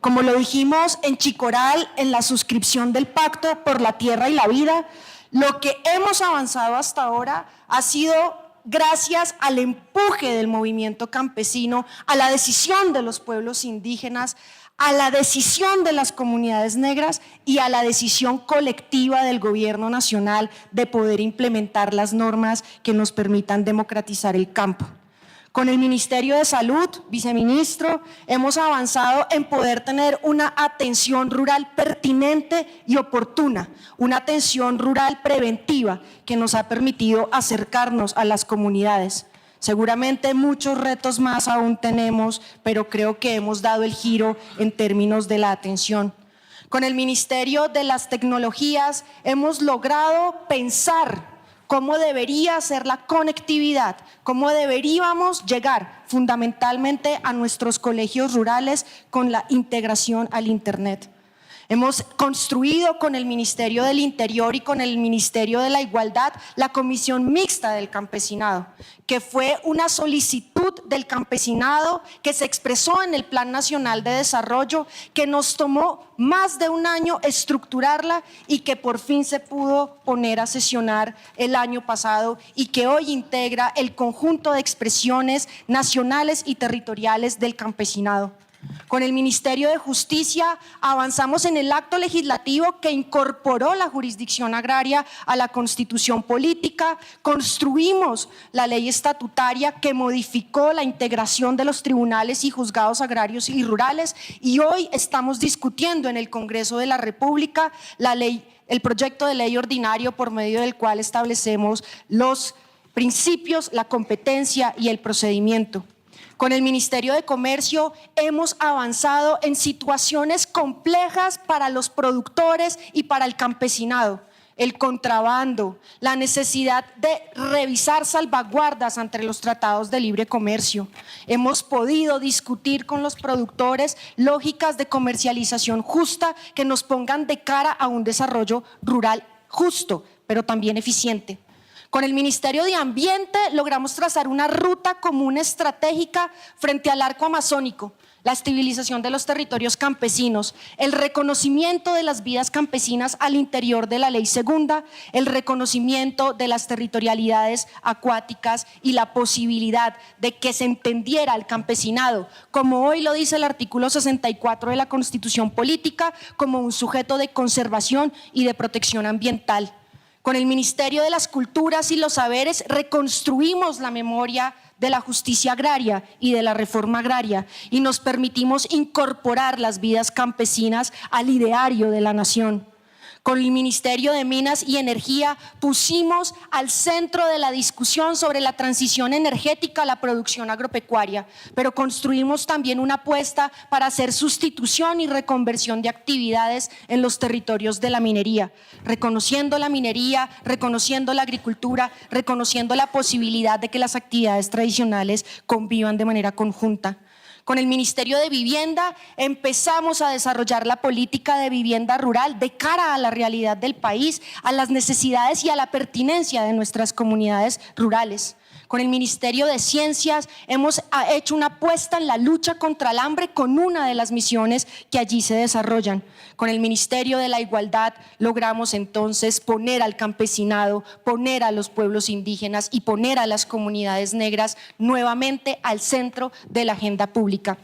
Como lo dijimos en Chicoral, en la suscripción del Pacto por la Tierra y la Vida, lo que hemos avanzado hasta ahora ha sido gracias al empuje del movimiento campesino, a la decisión de los pueblos indígenas, a la decisión de las comunidades negras y a la decisión colectiva del gobierno nacional de poder implementar las normas que nos permitan democratizar el campo. Con el Ministerio de Salud, viceministro, hemos avanzado en poder tener una atención rural pertinente y oportuna, una atención rural preventiva que nos ha permitido acercarnos a las comunidades. Seguramente muchos retos más aún tenemos, pero creo que hemos dado el giro en términos de la atención. Con el Ministerio de las Tecnologías hemos logrado pensar cómo debería ser la conectividad, cómo deberíamos llegar fundamentalmente a nuestros colegios rurales con la integración al Internet. Hemos construido con el Ministerio del Interior y con el Ministerio de la Igualdad la Comisión Mixta del Campesinado, que fue una solicitud del campesinado que se expresó en el Plan Nacional de Desarrollo, que nos tomó más de un año estructurarla y que por fin se pudo poner a sesionar el año pasado y que hoy integra el conjunto de expresiones nacionales y territoriales del campesinado. Con el Ministerio de Justicia avanzamos en el acto legislativo que incorporó la jurisdicción agraria a la Constitución política, construimos la ley estatutaria que modificó la integración de los tribunales y juzgados agrarios y rurales y hoy estamos discutiendo en el Congreso de la República el proyecto de ley ordinario por medio del cual establecemos los principios, la competencia y el procedimiento. Con el Ministerio de Comercio hemos avanzado en situaciones complejas para los productores y para el campesinado. El contrabando, la necesidad de revisar salvaguardas ante los tratados de libre comercio. Hemos podido discutir con los productores lógicas de comercialización justa que nos pongan de cara a un desarrollo rural justo, pero también eficiente. Con el Ministerio de Ambiente logramos trazar una ruta común estratégica frente al arco amazónico, la estabilización de los territorios campesinos, el reconocimiento de las vidas campesinas al interior de la Ley Segunda, el reconocimiento de las territorialidades acuáticas y la posibilidad de que se entendiera al campesinado, como hoy lo dice el artículo 64 de la Constitución Política, como un sujeto de conservación y de protección ambiental. Con el Ministerio de las Culturas y los Saberes reconstruimos la memoria de la justicia agraria y de la reforma agraria y nos permitimos incorporar las vidas campesinas al ideario de la nación. Con el Ministerio de Minas y Energía pusimos al centro de la discusión sobre la transición energética la producción agropecuaria, pero construimos también una apuesta para hacer sustitución y reconversión de actividades en los territorios de la minería, reconociendo la minería, reconociendo la agricultura, reconociendo la posibilidad de que las actividades tradicionales convivan de manera conjunta. Con el Ministerio de Vivienda empezamos a desarrollar la política de vivienda rural de cara a la realidad del país, a las necesidades y a la pertinencia de nuestras comunidades rurales. Con el Ministerio de Ciencias hemos hecho una apuesta en la lucha contra el hambre con una de las misiones que allí se desarrollan. Con el Ministerio de la Igualdad logramos entonces poner al campesinado, poner a los pueblos indígenas y poner a las comunidades negras nuevamente al centro de la agenda pública.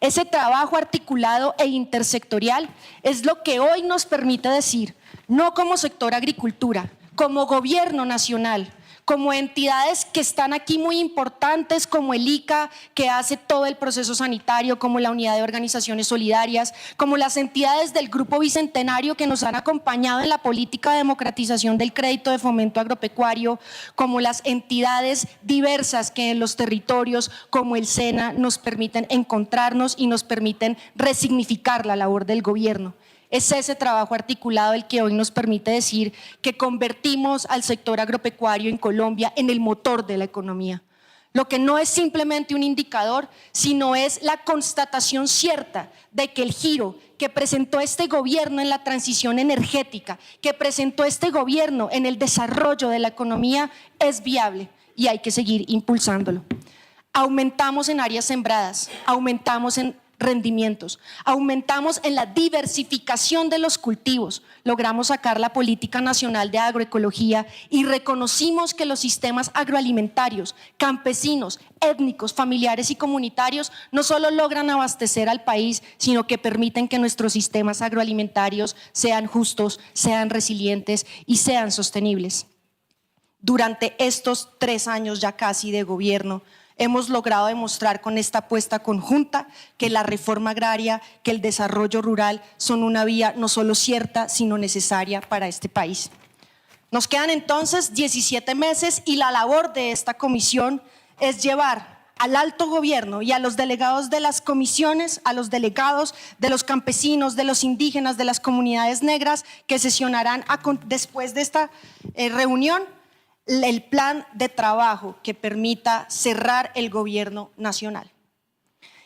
Ese trabajo articulado e intersectorial es lo que hoy nos permite decir, no como sector agricultura, como gobierno nacional, como entidades que están aquí muy importantes, como el ICA, que hace todo el proceso sanitario, como la Unidad de Organizaciones Solidarias, como las entidades del Grupo Bicentenario que nos han acompañado en la política de democratización del crédito de fomento agropecuario, como las entidades diversas que en los territorios, como el SENA, nos permiten encontrarnos y nos permiten resignificar la labor del gobierno. Es ese trabajo articulado el que hoy nos permite decir que convertimos al sector agropecuario en Colombia en el motor de la economía. Lo que no es simplemente un indicador, sino es la constatación cierta de que el giro que presentó este gobierno en la transición energética, que presentó este gobierno en el desarrollo de la economía es viable y hay que seguir impulsándolo. Aumentamos en áreas sembradas, aumentamos en rendimientos, aumentamos en la diversificación de los cultivos, logramos sacar la Política Nacional de Agroecología y reconocimos que los sistemas agroalimentarios, campesinos, étnicos, familiares y comunitarios no solo logran abastecer al país, sino que permiten que nuestros sistemas agroalimentarios sean justos, sean resilientes y sean sostenibles. Durante estos 3 años ya casi de gobierno, hemos logrado demostrar con esta apuesta conjunta que la reforma agraria, que el desarrollo rural son una vía no solo cierta, sino necesaria para este país. Nos quedan entonces 17 meses y la labor de esta comisión es llevar al alto gobierno y a los delegados de las comisiones, a los delegados de los campesinos, de los indígenas, de las comunidades negras que sesionarán después de esta reunión, el plan de trabajo que permita cerrar el gobierno nacional.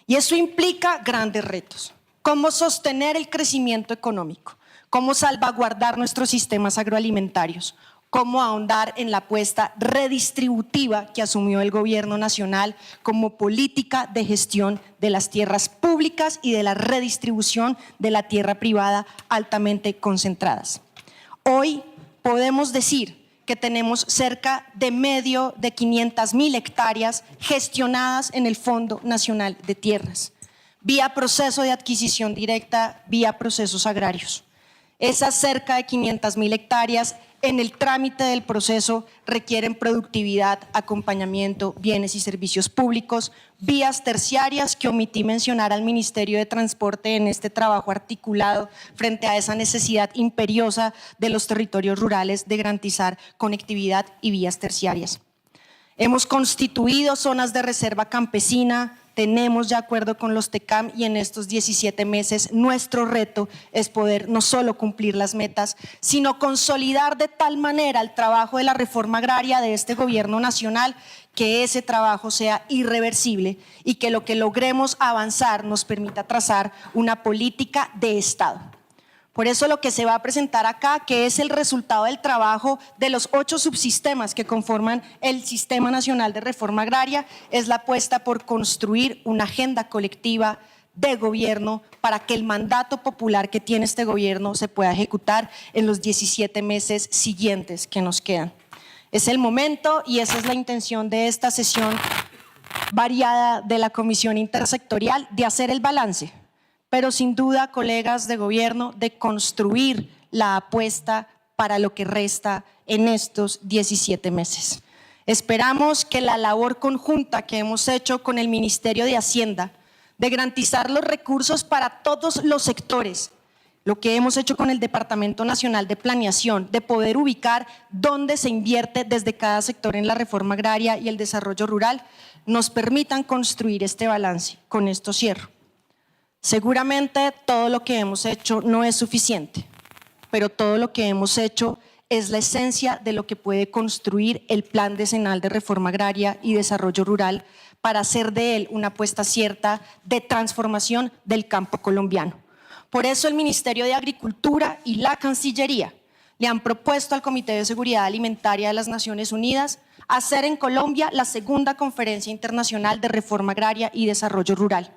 Y eso implica grandes retos. Cómo sostener el crecimiento económico, cómo salvaguardar nuestros sistemas agroalimentarios, cómo ahondar en la apuesta redistributiva que asumió el gobierno nacional como política de gestión de las tierras públicas y de la redistribución de la tierra privada altamente concentradas. Hoy podemos decir que tenemos cerca de 500.000 hectáreas gestionadas en el Fondo Nacional de Tierras, vía proceso de adquisición directa, vía procesos agrarios. Esas cerca de 500.000 hectáreas en el trámite del proceso requieren productividad, acompañamiento, bienes y servicios públicos, vías terciarias que omití mencionar al Ministerio de Transporte en este trabajo articulado frente a esa necesidad imperiosa de los territorios rurales de garantizar conectividad y vías terciarias. Hemos constituido zonas de reserva campesina, tenemos ya acuerdo con los TECAM y en estos 17 meses nuestro reto es poder no solo cumplir las metas, sino consolidar de tal manera el trabajo de la reforma agraria de este gobierno nacional que ese trabajo sea irreversible y que lo que logremos avanzar nos permita trazar una política de Estado. Por eso lo que se va a presentar acá, que es el resultado del trabajo de los 8 subsistemas que conforman el Sistema Nacional de Reforma Agraria, es la apuesta por construir una agenda colectiva de gobierno para que el mandato popular que tiene este gobierno se pueda ejecutar en los 17 meses siguientes que nos quedan. Es el momento y esa es la intención de esta sesión variada de la Comisión Intersectorial de hacer el balance. Pero sin duda, colegas de gobierno, de construir la apuesta para lo que resta en estos 17 meses. Esperamos que la labor conjunta que hemos hecho con el Ministerio de Hacienda, de garantizar los recursos para todos los sectores, lo que hemos hecho con el Departamento Nacional de Planeación, de poder ubicar dónde se invierte desde cada sector en la reforma agraria y el desarrollo rural, nos permitan construir este balance. Con esto cierro. Seguramente todo lo que hemos hecho no es suficiente, pero todo lo que hemos hecho es la esencia de lo que puede construir el Plan Decenal de Reforma Agraria y Desarrollo Rural para hacer de él una apuesta cierta de transformación del campo colombiano. Por eso el Ministerio de Agricultura y la Cancillería le han propuesto al Comité de Seguridad Alimentaria de las Naciones Unidas hacer en Colombia la segunda Conferencia Internacional de Reforma Agraria y Desarrollo Rural.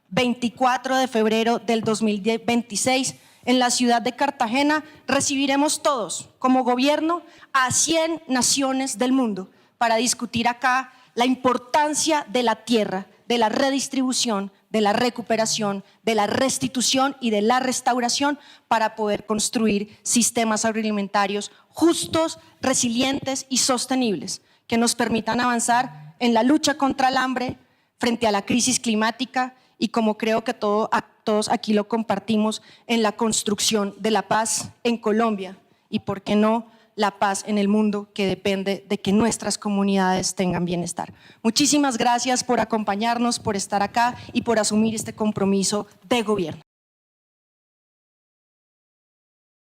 24 de febrero del 2026, en la ciudad de Cartagena, recibiremos todos, como gobierno, a 100 naciones del mundo para discutir acá la importancia de la tierra, de la redistribución, de la recuperación, de la restitución y de la restauración para poder construir sistemas agroalimentarios justos, resilientes y sostenibles que nos permitan avanzar en la lucha contra el hambre, frente a la crisis climática y como creo que todos aquí lo compartimos, en la construcción de la paz en Colombia y, ¿por qué no?, la paz en el mundo, que depende de que nuestras comunidades tengan bienestar. Muchísimas gracias por acompañarnos, por estar acá y por asumir este compromiso de gobierno.